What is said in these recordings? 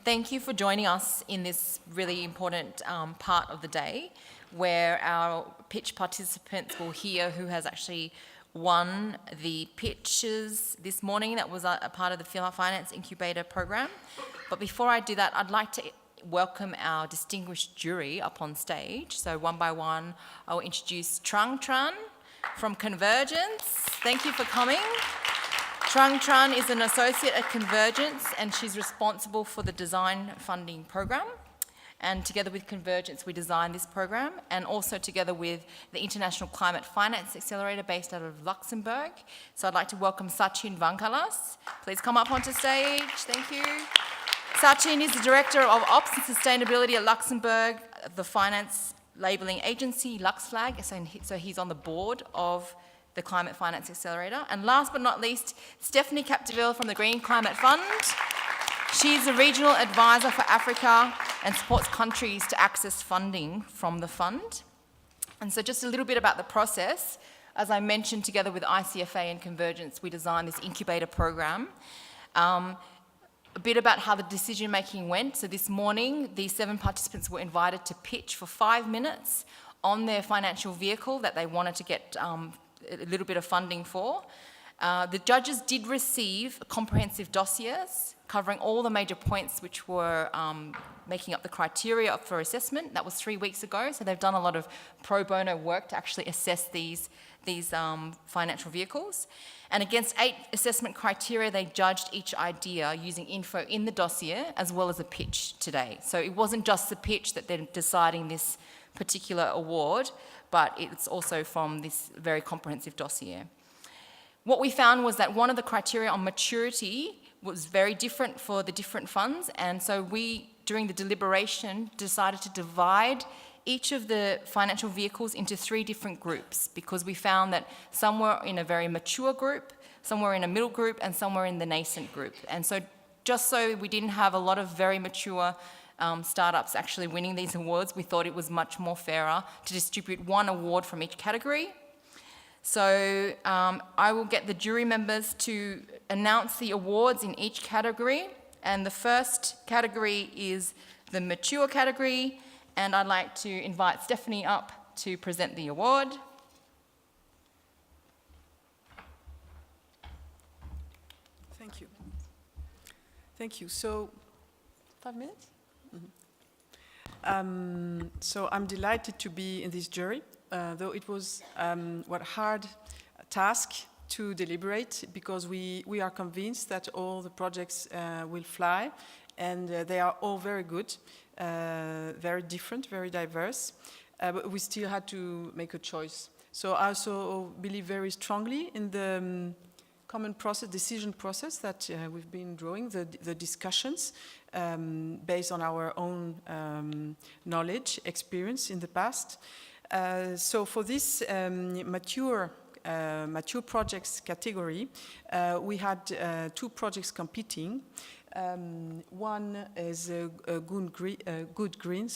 Thank you for joining us in this really important part of the day where our pitch participants will hear who has actually won the pitches this morning that was a part of the Finance Incubator program. But before I do that, I'd like to welcome our distinguished jury up on stage. So one by one, I'll introduce Tran from Convergence. Thank you for coming. Tran is an associate at Convergence, and she's responsible for the design funding program. And together with Convergence, we designed this program, and also together with the International Climate Finance Accelerator based out of Luxemburg. So I'd like to welcome Sachin Vankalas. Please come up onto stage. Thank you. Sachin is the Director of Ops and Sustainability at Luxemburg, the finance labelling agency, LuxFLAG. So he's on the board of the Climate Finance Accelerator. And last but not least, Stephanie Capdeville from the Green Climate Fund. She's a regional advisor for Africa and supports countries to access funding from the fund. And so just a little bit about the process. As I mentioned, together with ICFA and Convergence, we designed this incubator program. A bit about how the decision-making went. So this morning, these 7 participants were invited to pitch for 5 minutes on their financial vehicle that they wanted to get a little bit of funding for. The judges did receive comprehensive dossiers covering all the major points which were making up the criteria for assessment. That was 3 weeks ago, so they've done a lot of pro bono work to actually assess these financial vehicles. And against 8 assessment criteria, they judged each idea using info in the dossier as well as a pitch today. So it wasn't just the pitch that they're deciding this particular award, but it's also from this very comprehensive dossier. What we found was that one of the criteria on maturity was very different for the different funds, and so we, during the deliberation, decided to divide each of the financial vehicles into 3 different groups, because we found that some were in a very mature group, some were in a middle group, and some were in the nascent group. And so just so we didn't have a lot of very mature startups actually winning these awards, we thought it was much more fairer to distribute 1 award from each category. So I will get the jury members to announce the awards in each category, and the first category is the mature category, and I'd like to invite Stephanie up to present the award. Thank you. Thank you. So, 5 minutes? Mm-hmm. So I'm delighted to be in this jury, though it was a hard task to deliberate, because we are convinced that all the projects will fly, and they are all very good. Very different, very diverse, but we still had to make a choice. So I also believe very strongly in the common process, decision process that we've been drawing, the discussions based on our own knowledge, experience in the past. So for this mature projects category, we had 2 projects competing. One is Gudd Green,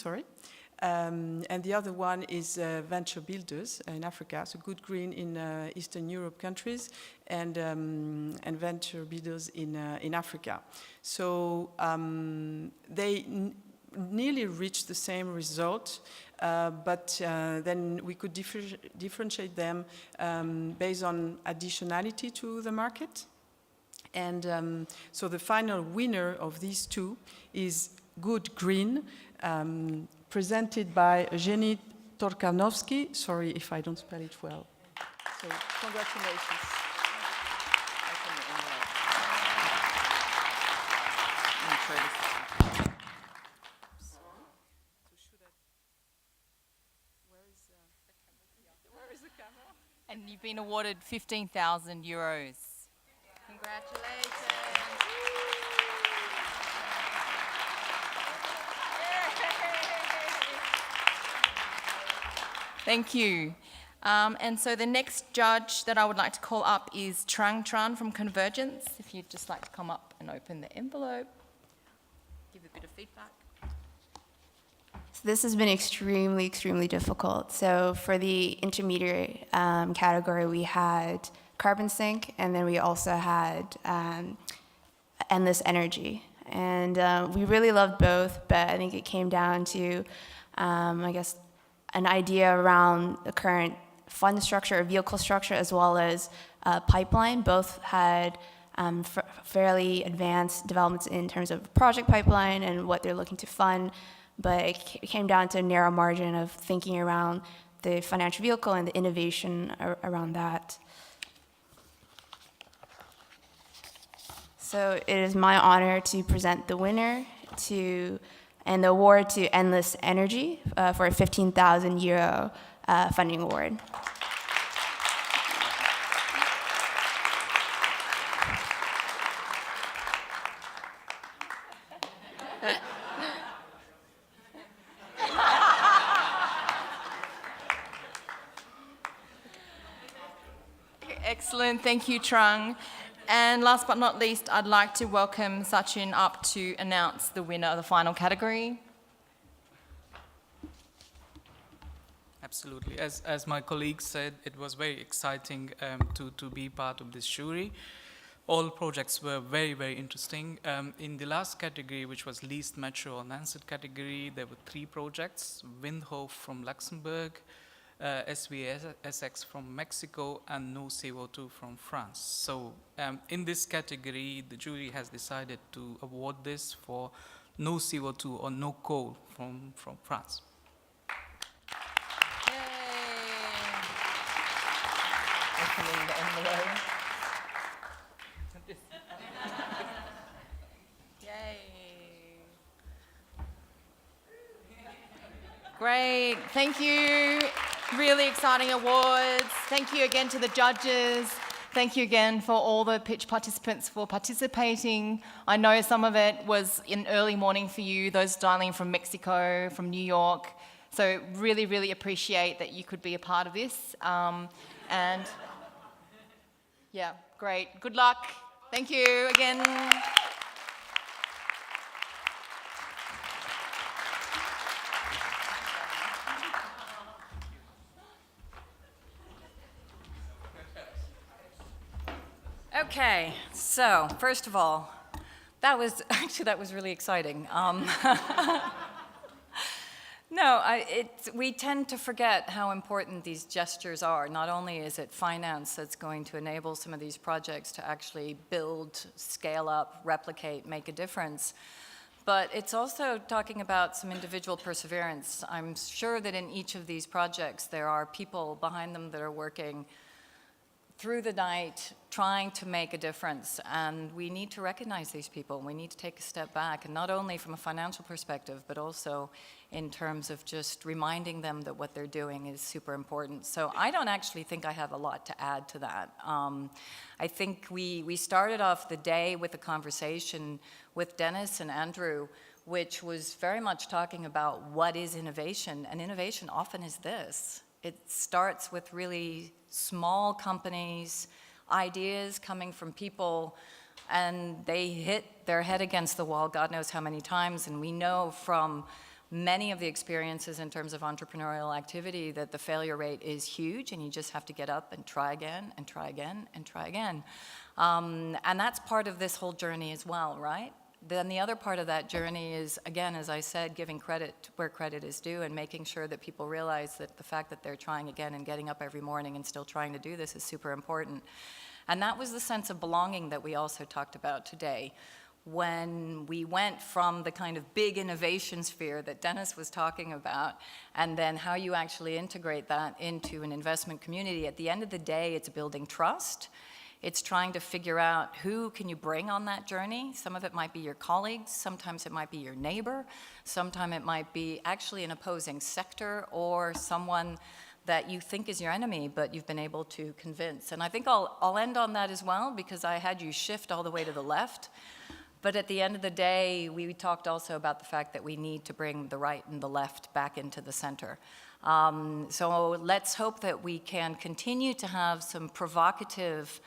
and the other one is Venture Builders in Africa. So Gudd Green in Eastern Europe countries, and Venture Builders in Africa. So they nearly reached the same result, but then we could differentiate them based on additionality to the market. And so the final winner of these 2 is Gudd Green, presented by Jenny Torkanovsky. Sorry if I don't spell it well. So congratulations. Where is the camera? And you've been awarded €15,000. Congratulations. Thank you. And so the next judge that I would like to call up is Trang from Convergence. If you'd just like to come up and open the envelope, give a bit of feedback. So this has been extremely difficult. So for the intermediate category, we had Carbonsink, and then we also had Endless Energy. And we really loved both, but I think it came down to, I guess, an idea around the current fund structure or vehicle structure as well as pipeline. Both had fairly advanced developments in terms of project pipeline and what they're looking to fund, but it came down to a narrow margin of thinking around the financial vehicle and the innovation around that. So it is my honor to present the winner and the award to Endless Energy for a €15,000 funding award. Excellent, thank you, Trang. And last but not least, I'd like to welcome Sachin up to announce the winner of the final category. Absolutely. As my colleague said, it was very exciting to be part of this jury. All projects were very, very interesting. In the last category, which was least mature or non-SIT category, there were 3 projects: Windof from Luxemburg, SVSX from Mexico, and No CO2 from France. So in this category, the jury has decided to award this for No CO2 or No coal from France. Yay! Opening the envelope. Yay! Great, thank you. Really exciting awards. Thank you again to the judges. Thank you again for all the pitch participants for participating. I know some of it was in early morning for you, those dialing from Mexico, from New York. So really, really appreciate that you could be a part of this. And yeah, great. Good luck. Thank you again. Okay, so first of all, that was really exciting. We tend to forget how important these gestures are. Not only is it finance that's going to enable some of these projects to actually build, scale up, replicate, make a difference, but it's also talking about some individual perseverance. I'm sure that in each of these projects there are people behind them that are working through the night, trying to make a difference, and we need to recognize these people. We need to take a step back, and not only from a financial perspective, but also in terms of just reminding them that what they're doing is super important. So I don't actually think I have a lot to add to that. I think we started off the day with a conversation with Dennis and Andrew, which was very much talking about what is innovation, and innovation often is this. It starts with really small companies, ideas coming from people, and they hit their head against the wall God knows how many times, and we know from many of the experiences in terms of entrepreneurial activity that the failure rate is huge, and you just have to get up and try again, and try again, and try again. And that's part of this whole journey as well, right? Then the other part of that journey is, again, as I said, giving credit where credit is due and making sure that people realize that the fact that they're trying again and getting up every morning and still trying to do this is super important. And that was the sense of belonging that we also talked about today. When we went from the kind of big innovation sphere that Dennis was talking about, and then how you actually integrate that into an investment community, at the end of the day, it's building trust. It's trying to figure out who can you bring on that journey. Some of it might be your colleagues, sometimes it might be your neighbor, sometimes it might be actually an opposing sector or someone that you think is your enemy, but you've been able to convince. And I think I'll end on that as well, because I had you shift all the way to the left. But at the end of the day, we talked also about the fact that we need to bring the right and the left back into the center. So let's hope that we can continue to have some provocative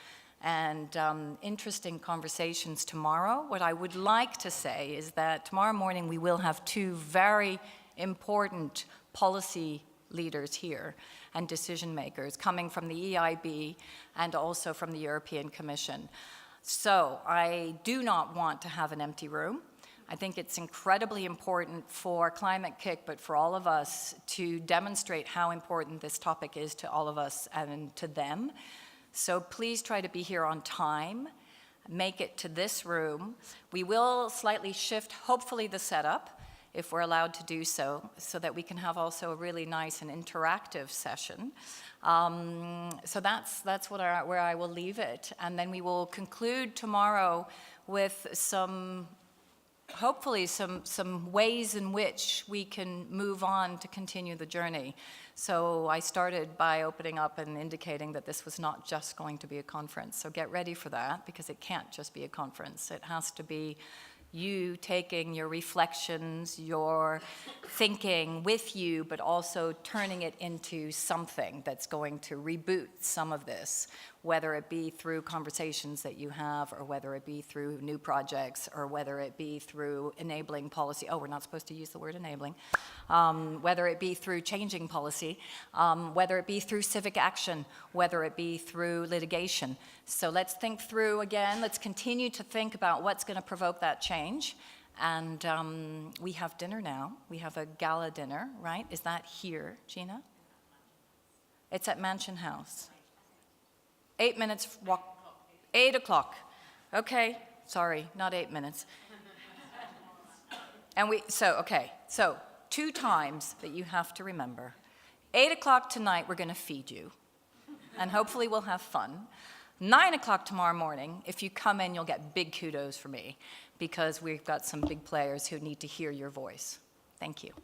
and interesting conversations tomorrow. What I would like to say is that tomorrow morning we will have 2 very important policy leaders here and decision makers coming from the EIB and also from the European Commission. So I do not want to have an empty room. I think it's incredibly important for Climate-KIC, but for all of us, to demonstrate how important this topic is to all of us and to them. So please try to be here on time. Make it to this room. We will slightly shift, hopefully, the setup, if we're allowed to do so, so that we can have also a really nice and interactive session. So that's where I will leave it. And then we will conclude tomorrow with hopefully some ways in which we can move on to continue the journey. So I started by opening up and indicating that this was not just going to be a conference. So get ready for that, because it can't just be a conference. It has to be you taking your reflections, your thinking with you, but also turning it into something that's going to reboot some of this, whether it be through conversations that you have, or whether it be through new projects, or whether it be through enabling policy. Oh, we're not supposed to use the word enabling. Whether it be through changing policy, whether it be through civic action, whether it be through litigation. So let's think through again. Let's continue to think about what's going to provoke that change. And we have dinner now. We have a gala dinner, right? Is that here, Gina? It's at Mansion House. 8 minutes walk. 8 o'clock. Okay, sorry, not 8 minutes. And so 2 times that you have to remember. 8 o'clock tonight, we're going to feed you. And hopefully we'll have fun. 9 o'clock tomorrow morning, if you come in, you'll get big kudos from me, because we've got some big players who need to hear your voice. Thank you.